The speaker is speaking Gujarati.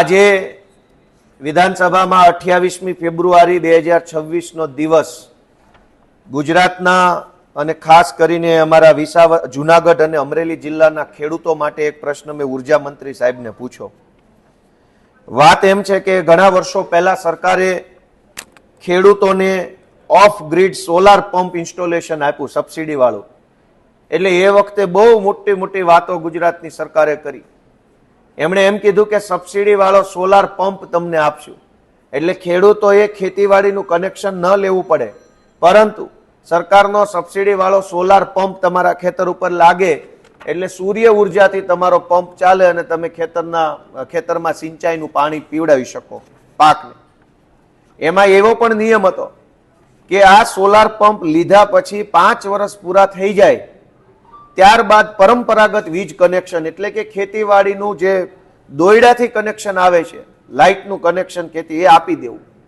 આજે વિધાનસભામાં 28મી ફેબ્રુઆરી 2026નો દિવસ ગુજરાતના અને ખાસ કરીને અમારા જુનાગઢ અને અમરેલી જિલ્લાના ખેડૂતો માટે એક પ્રશ્ન મેં ઉર્જા મંત્રી સાહેબને પૂછ્યો. વાત એમ છે કે ઘણા વર્ષો પહેલા સરકારે ખેડૂતોને of grid solar pump installation આપ્યું સબસિડી વાળું. એટલે એ વખતે બહુ મોટી મોટી વાતો ગુજરાતની સરકારે કરી. એમણે એમ કીધું કે સબસિડી વાળો સોલાર પંપ તમને આપશું, એટલે ખેડૂતોએ ખેતીવાડીનું કનેક્શન ન લેવું પડે, પરંતુ સરકારનો સબસિડી વાળો સોલાર પંપ તમારા ખેતર ઉપર લાગે એટલે સૂર્ય ઉર્જાથી તમારો પંપ ચાલે અને તમે ખેતરમાં સિંચાઈનું પાણી પીવડાવી શકો પાકને. એમાં એવો પણ નિયમ હતો કે આ સોલાર પંપ લીધા પછી 5 વર્ષ પૂરા થઈ જાય ત્યારબાદ પરંપરાગત વીજ કનેક્શન એટલે કે ખેતીવાડીનું જે દોયડાથી કનેક્શન આવે છે, લાઇટનું કનેક્શન ખેતી, એ આપી દેવું.